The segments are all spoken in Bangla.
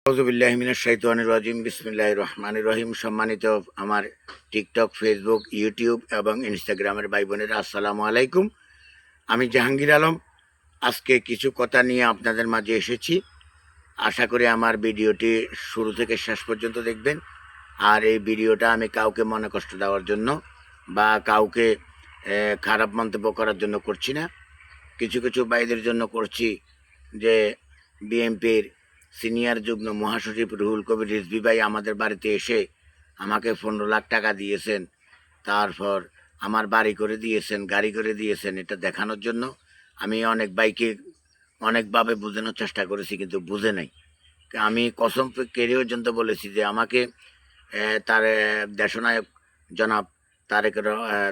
আউযুবিল্লাহি মিনাশ শাইতানির রাজিম বিসমিল্লাহির রহমানির রহিম। সম্মানিত আমার টিকটক, ফেসবুক, ইউটিউব এবং ইনস্টাগ্রামের ভাই বোনেরা, আসসালামু আলাইকুম। আমি জাহাঙ্গীর আলম আজকে কিছু কথা নিয়ে আপনাদের মাঝে এসেছি। আশা করি আমার ভিডিওটি শুরু থেকে শেষ পর্যন্ত দেখবেন। আর এই ভিডিওটা আমি কাউকে মনে কষ্ট দেওয়ার জন্য বা কাউকে খারাপ মন্তব্য করার জন্য করছি না। কিছু কিছু ভাইদের জন্য করছি যে বিএনপির সিনিয়র যুগ্ম মহাসচিব রুহুল কবির রিজভী ভাই আমাদের বাড়িতে এসে আমাকে 15 লাখ টাকা দিয়েছেন, তারপর আমার বাড়ি করে দিয়েছেন, গাড়ি করে দিয়েছেন। এটা দেখানোর জন্য আমি অনেক ভাইকে অনেকভাবে বোঝানোর চেষ্টা করেছি, কিন্তু বুঝে নাই। আমি কসম কেড়ে পর্যন্ত বলেছি যে আমাকে তার দেশনায়ক জনাব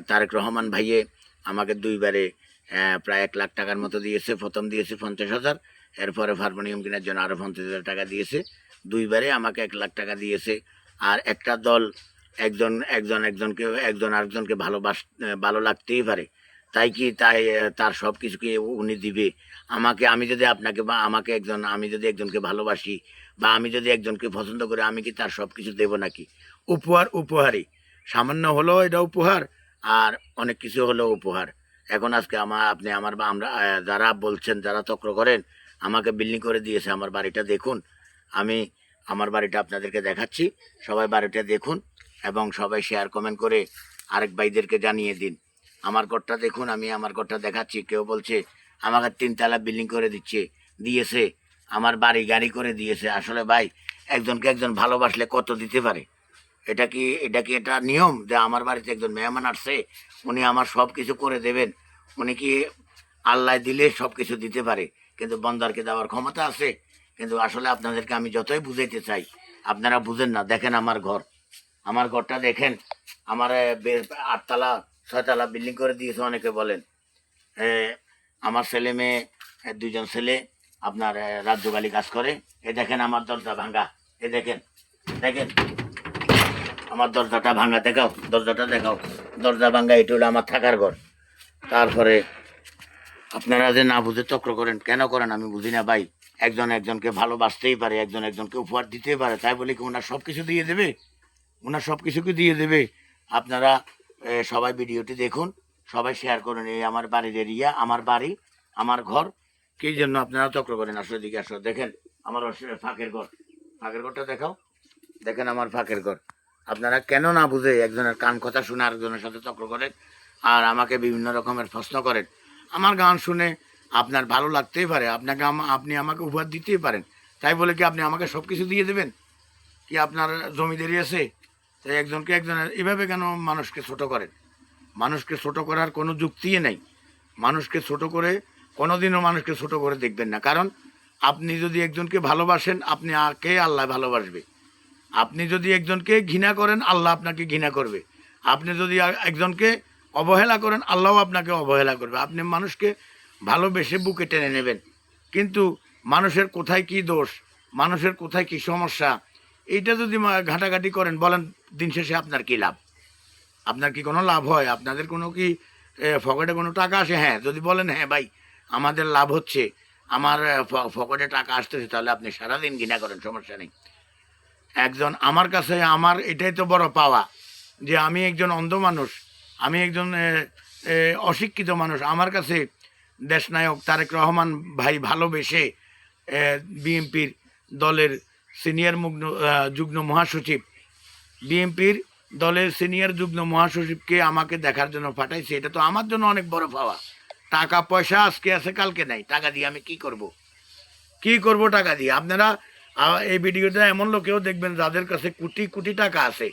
তারেক রহমান ভাইয়ে আমাকে দুইবারে প্রায় 1 লাখ টাকার মতো দিয়েছে। প্রথম দিয়েছে 50,000, এরপরে হারমোনিয়াম কেনার জন্য আরও 50,000 টাকা দিয়েছে। দুইবারে আমাকে 1 লাখ টাকা দিয়েছে। আর একটা দল একজন আরেকজনকে ভালো লাগতেই পারে, তাই কি তার সব কিছু কি উনি দিবে আমাকে? আমি যদি আপনাকে বা আমি যদি একজনকে ভালোবাসি বা আমি যদি একজনকে পছন্দ করি, আমি কি তার সব কিছু দেবো নাকি? উপহারই, সামান্য হলেও এটা উপহার, আর অনেক কিছু হলেও উপহার। এখন আজকে আমরা যারা বলছেন, যারা চক্র করেন, আমাকে বিল্ডিং করে দিয়েছে। আমার বাড়িটা দেখুন, আমি আমার বাড়িটা আপনাদেরকে দেখাচ্ছি। সবাই বাড়িটা দেখুন এবং সবাই শেয়ার কমেন্ট করে আরেক ভাইদেরকে জানিয়ে দিন। আমার ঘরটা দেখুন, আমি আমার ঘরটা দেখাচ্ছি। কেউ বলছে আমাকে 3 তলা বিল্ডিং করে দিয়েছে, আমার বাড়ি গাড়ি করে দিয়েছে। আসলে ভাই, একজনকে একজন ভালোবাসলে কত দিতে পারে? এটা নিয়ম যে আমার বাড়িতে একজন মেহমান আসছে, উনি আমার সব কিছু করে দেবেন? উনি কি আল্লাহ দিলে সব কিছু দিতে পারে, কিন্তু বন্দারকে দেওয়ার ক্ষমতা আছে? কিন্তু আসলে আপনাদেরকে আমি যতই বুঝাইতে চাই, আপনারা বুঝেন না। দেখেন আমার ঘরটা দেখেন। আমার 8 তলা 6 তলা বিল্ডিং করে দিয়েছে অনেকে বলেন। আমার ছেলে মেয়ে, 2জন ছেলে আপনার রাজ্যগালি কাজ করে। এ দেখেন আমার দরজা ভাঙ্গা, এ দেখেন দেখেন আমার দরজাটা ভাঙ্গা, দরজাটা দেখাও। দরজা ভাঙ্গা, এটা হলো আমার থাকার ঘর। তারপরে আপনারা যে না বুঝে চক্র করেন, কেন করেন আমি বুঝি না ভাই। একজন একজনকে ভালোবাসতেই পারে, একজন একজনকে উপহার দিতেই পারে, তাই বলে কি ওনার সব কিছু দিয়ে দেবে? ওনার সব কিছু কি দিয়ে দেবে? আপনারা সবাই ভিডিওটি দেখুন, সবাই শেয়ার করুন। এই আমার বাড়ির এরিয়া, আমার বাড়ি, আমার ঘর। কি জন্য আপনারা চক্র করেন? আসলে দিকে আসো, দেখেন আমার ফাঁকের ঘরটা দেখাও। দেখেন আমার ফাঁকের ঘর। আপনারা কেন না বুঝে একজনের কান কথা শুনে আরেকজনের সাথে চক্র করেন আর আমাকে বিভিন্ন রকমের প্রশ্ন করেন? আমার গান শুনে আপনার ভালো লাগতেই পারে, আপনি আমাকে উপহার দিতেই পারেন, তাই বলে কি আপনি আমাকে সব কিছু দিয়ে দেবেন? কি আপনার জমিদারি আছে? তাই একজনের এভাবে কেন মানুষকে ছোট করেন? মানুষকে ছোট করার কোনো যুক্তিই নেই। মানুষকে ছোট করে কোনোদিনও মানুষকে ছোট করে দেখবেন না। কারণ আপনি যদি একজনকে ভালোবাসেন, আল্লাহ ভালোবাসবে। আপনি যদি একজনকে ঘৃণা করেন, আল্লাহ আপনাকে ঘৃণা করবে। আপনি যদি একজনকে অবহেলা করেন, আল্লাহও আপনাকে অবহেলা করবে। আপনি মানুষকে ভালোবেসে বুকে টেনে নেবেন, কিন্তু মানুষের কোথায় কি দোষ, মানুষের কোথায় কি সমস্যা, এইটা যদি ঘাটাঘাটি করেন, বলেন দিন শেষে আপনার কি লাভ? আপনার কি কোনো লাভ হয়? আপনাদের কোনো কি পকেটে কোনো টাকা আসে? হ্যাঁ, যদি বলেন হ্যাঁ ভাই আমাদের লাভ হচ্ছে, আমার পকেটে টাকা আসতেছে, তাহলে আপনি সারাদিন ঘৃণা করেন, সমস্যা নেই। আমার এটাই তো বড় পাওয়া যে আমি একজন অন্ধ মানুষ, আমি একজন অশিক্ষিত মানুষ। আমার কাছে দেশনায়ক তারেক রহমান ভাই ভালোবেসে বিএনপির দলের সিনিয়র যুগ্ম মহাসচিব, বিএনপির দলের সিনিয়র যুগ্ম মহাসচিবকে আমাকে দেখার জন্য পাঠাইছে। এটা তো আমার জন্য অনেক বড় পাওয়া। টাকা পয়সা আজকে আছে, কালকে নাই। টাকা দিয়ে আমি কি করব টাকা দিয়ে? আপনারা এই ভিডিওটা এমন লোকেও দেখবেন যাদের কাছে কোটি কোটি টাকা আছে।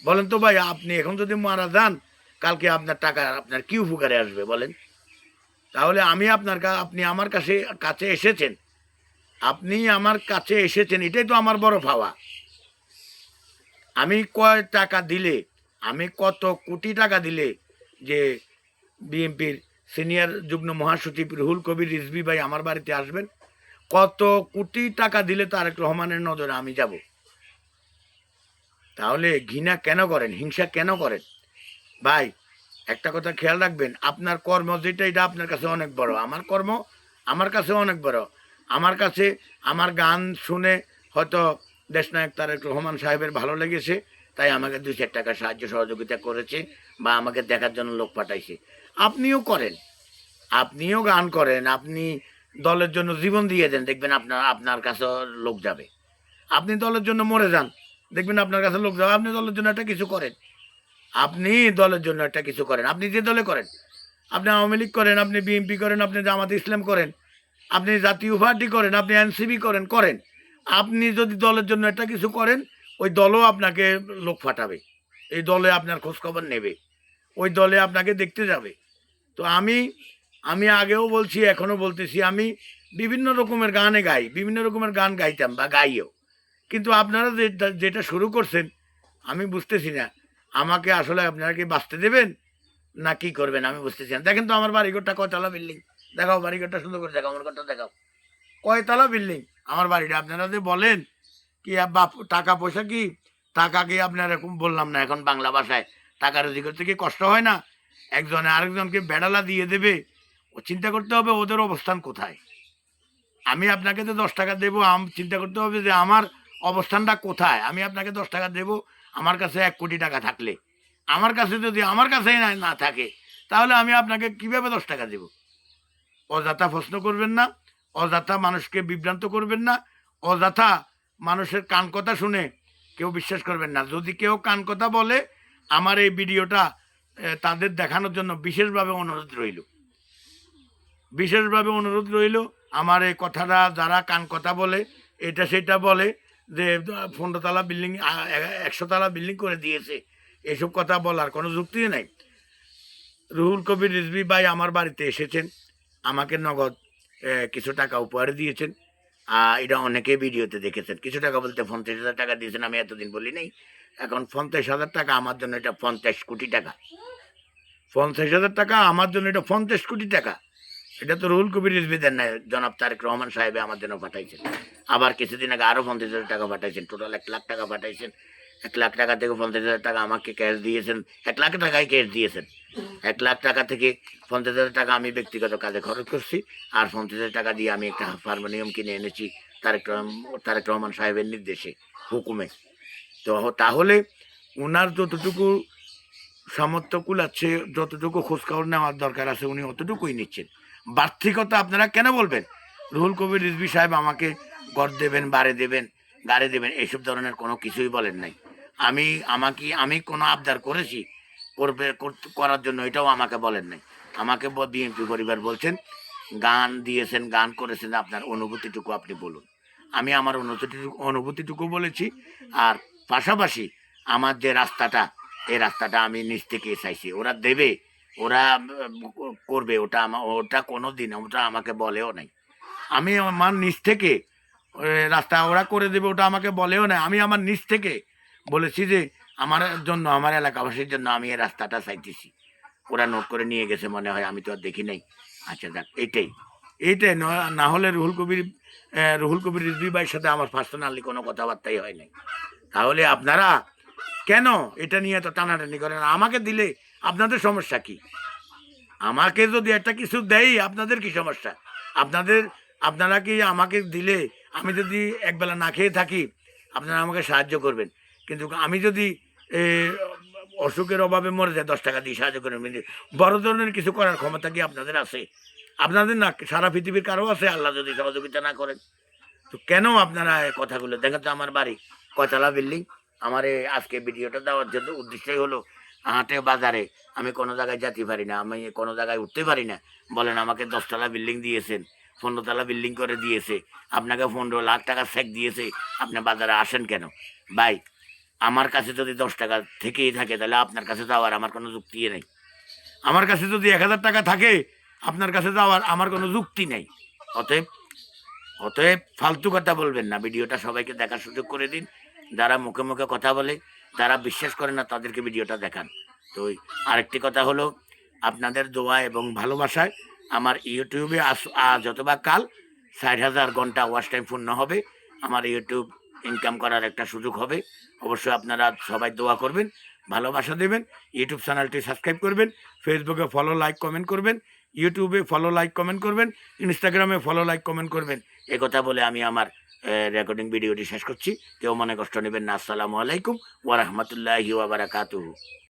বলেন তো ভাই, আপনি এখন যদি মারা যান, কালকে আপনার টাকা আপনার কি উপকারে আসবে বলেন? তাহলে আপনি আমার কাছে এসেছেন, এটাই তো আমার বড় পাওয়া। আমি কত কোটি টাকা দিলে যে বিএনপির সিনিয়র যুগ্ম মহাসচিব রুহুল কবির রিজভী ভাই আমার বাড়িতে আসবেন? কত কোটি টাকা দিলে তারেক রহমানের নজরে আমি যাব? তাহলে ঘৃণা কেন করেন, হিংসা কেন করেন? ভাই একটা কথা খেয়াল রাখবেন, আপনার কর্ম যেটা, এটা আপনার কাছে অনেক বড়। আমার কর্ম আমার কাছে অনেক বড়। আমার কাছে আমার গান শুনে হয়তো দেশনায়ক তারেক রহমান সাহেবের ভালো লেগেছে, তাই আমাকে 2-4 টাকা সাহায্য সহযোগিতা করেছে বা আমাকে দেখার জন্য লোক পাঠাইছে। আপনিও করেন, আপনিও গান করেন, আপনি দলের জন্য জীবন দিয়ে দেন, দেখবেন আপনার আপনার কাছে লোক যাবে। আপনি দলের জন্য মরে যান, দেখবেন আপনার কাছে লোক যাবে। আপনি দলের জন্য একটা কিছু করেন, আপনি দলের জন্য একটা কিছু করেন। আপনি যে দলে করেন, আপনি আওয়ামী লীগ করেন, আপনি বিএনপি করেন, আপনি জামাত ইসলাম করেন, আপনি জাতীয় পার্টি করেন, আপনি এনসিপি করেন, করেন। আপনি যদি দলের জন্য একটা কিছু করেন, ওই দলও আপনাকে লোক পাঠাবে, এই দলে আপনার খোঁজখবর নেবে, ওই দলে আপনাকে দেখতে যাবে। তো আমি আমি আগেও বলছি, এখনও বলতেছি, আমি বিভিন্ন রকমের গানে গাই, বিভিন্ন রকমের গান গাইতাম বা গাইও। কিন্তু আপনারা যেটা যেটা শুরু করছেন আমি বুঝতেছি না, আমাকে আসলে আপনারা কি বাঁচতে দেবেন না কি করবেন আমি বুঝতেছি না। দেখেন তো আমার বাড়িঘরটা কয়তলা বিল্ডিং, দেখাও বাড়িঘরটা সুন্দর করে দেখাও, আমার ঘরটা দেখাও কয়তলা বিল্ডিং আমার বাড়িটা। আপনারা যে বলেন কি বাপ টাকা পয়সা কি, টাকা কি আপনার এরকম বললাম না এখন বাংলা ভাষায়, টাকা রুজি করতে কি কষ্ট হয় না? একজনে আরেকজনকে বেড়ালা দিয়ে দেবে, ও চিন্তা করতে হবে ওদের অবস্থান কোথায়। আমি আপনাকে তো 10 টাকা দেবো, চিন্তা করতে হবে যে আমার অবস্থানটা কোথায়। আমি আপনাকে 10 টাকা দেবো আমার কাছে 1 কোটি টাকা থাকলে, আমার কাছে যদি আমার কাছেই না থাকে, তাহলে আমি আপনাকে কিভাবে 10 টাকা দেব? অযথা প্রশ্ন করবেন না, অযথা মানুষকে বিভ্রান্ত করবেন না, অযথা মানুষের কান কথা শুনে কেউ বিশ্বাস করবেন না। যদি কেউ কান কথা বলে, আমার এই ভিডিওটা তাদের দেখানোর জন্য বিশেষভাবে অনুরোধ রইল, বিশেষভাবে অনুরোধ রইল। আমার এই কথাটা যারা কান কথা বলে, এটা সেটা বলে যে 15 তলা বিল্ডিং 100 তলা বিল্ডিং করে দিয়েছে, এসব কথা বলার কোনো যুক্তি নাই। রুহুল কবির রিজভী ভাই আমার বাড়িতে এসেছেন, আমাকে নগদ কিছু টাকা উপহার দিয়েছেন। এটা অনেকে ভিডিওতে দেখেছেন। কিছু টাকা বলতে 50,000 টাকা দিয়েছেন, আমি এতদিন বলি নাই। এখন 50,000 টাকা আমার জন্য এটা 50 কোটি টাকা। 50,000 টাকা আমার জন্য এটা 50 কোটি টাকা। এটা তো রুহুল কবির রিজভী দেন না, জনাব তারেক রহমান সাহেব আমার জন্য পাঠাইছেন। আবার কিছুদিন আগে আরও 50,000 টাকা পাঠাইছেন, টোটাল 1 লাখ টাকা পাঠাইছেন। 1 লাখ টাকা থেকে 50,000 টাকা আমাকে ক্যাশ দিয়েছেন, 1 লাখ টাকাই ক্যাশ দিয়েছেন। 1 লাখ টাকা থেকে 50,000 টাকা আমি ব্যক্তিগত কাজে খরচ করছি, আর 50,000 টাকা দিয়ে আমি একটা হারমোনিয়াম কিনে এনেছি তারেক রহমান সাহেবের নির্দেশে, হুকুমে। তো তাহলে ওনার যতটুকু সামর্থ্য কুলাচ্ছে, যতটুকু খোঁজখবর নেওয়ার দরকার আছে উনি অতটুকুই নিচ্ছেন। বার্থিকতা আপনারা কেন বলবেন? রুহুল কবির রিজভী সাহেব আমাকে ঘর দেবেন, বাড়ি দেবেন, গাড়ি দেবেন, এইসব ধরনের কোনো কিছুই বলেন নাই। আমি কোনো আবদার করেছি করার জন্য, এটাও আমাকে বলেন নাই। আমাকে বিএনপি পরিবার বলছেন গান দিয়েছেন, গান করেছেন, আপনার অনুভূতিটুকু আপনি বলুন। আমি আমার অনুভূতিটুকু বলেছি। আর পাশাপাশি আমার যে রাস্তাটা, এই রাস্তাটা আমি নিজ থেকে চাইছি, ওরা দেবে, ওরা করবে, ওটা কোনো দিন ওটা আমাকে বলেও নাই। আমি আমার নিজ থেকে রাস্তা ওরা করে দেবে ওটা আমাকে বলেও নাই। আমি আমার নিজ থেকে বলেছি যে আমার জন্য, আমার এলাকাবাসীর জন্য আমি এই রাস্তাটা চাইতেছি। ওরা নোট করে নিয়ে গেছে মনে হয়, আমি তো আর দেখি নাই। আচ্ছা যাক, এইটাই এইটাই না হলে রুহুল কবির রিজভী ভাইয়ের সাথে আমার পার্সোনালি কোনো কথাবার্তাই হয় নাই। তাহলে আপনারা কেন এটা নিয়ে এত টানাটানি করেন? আমাকে দিলে আপনাদের সমস্যা কি? আমাকে যদি একটা কিছু দেয় আপনাদের কি সমস্যা? আপনারা কি আমাকে দিলে, আমি যদি একবেলা না খেয়ে থাকি আপনারা আমাকে সাহায্য করবেন, কিন্তু আমি যদি অসুখের অভাবে মরে যায় 10 টাকা দিয়ে সাহায্য করবেন। কিন্তু বড় ধরনের কিছু করার ক্ষমতা কি আপনাদের আছে? আপনাদের না, সারা পৃথিবীর কারো আছে? আল্লাহ যদি সহযোগিতা না করেন, তো কেন আপনারা এই কথাগুলো দেখেন তো। আমার বাড়ি কয়তলা বিল্ডিং। আমার আজকে ভিডিওটা দেওয়ার জন্য উদ্দেশ্যই হলো, হাটে বাজারে আমি কোনো জায়গায় যেতে পারি না, আমি কোনো জায়গায় উঠতে পারি না। বলেন আমাকে 10 তলা বিল্ডিং দিয়েছেন, 15 তলা বিল্ডিং করে দিয়েছে, আপনাকে 15 লাখ টাকা চেক দিয়েছে, আপনি বাজারে আসেন কেন? ভাই, আমার কাছে যদি 10 টাকা থেকেই থাকে, তাহলে আপনার কাছে যাওয়ার আমার কোনো যুক্তি নেই। আমার কাছে যদি 1,000 টাকা থাকে, আপনার কাছে যাওয়ার আমার কোনো যুক্তি নেই। অতএব অতএব ফালতু কথা বলবেন না। ভিডিওটা সবাইকে দেখার সুযোগ করে দিন। যারা মুখে মুখে কথা বলে, যারা বিশ্বাস করে না, তাদেরকে ভিডিওটা দেখান। তো আরেকটি কথা হলো, আপনাদের দোয়া এবং ভালোবাসায় আমার ইউটিউবে আজ অথবা কাল 60,000 ঘন্টা ওয়াচ টাইম পূর্ণ হবে। আমার ইউটিউব ইনকাম করার একটা সুযোগ হবে। অবশ্যই আপনারা সবাই দোয়া করবেন, ভালোবাসা দেবেন, ইউটিউব চ্যানেলটি সাবস্ক্রাইব করবেন, ফেসবুকে ফলো, লাইক, কমেন্ট করবেন, ইউটিউবে ফলো লাইক কমেন্ট করবেন, ইনস্টাগ্রামে ফলো লাইক কমেন্ট করবেন। এ কথা বলে আমি আমার রেকর্ডিং ভিডিওটি শেষ করছি। কেউ মনে কষ্ট নেবেন না। আসসালামু আলাইকুম ওয়া রাহমাতুল্লাহি ওয়া বারাকাতুহু।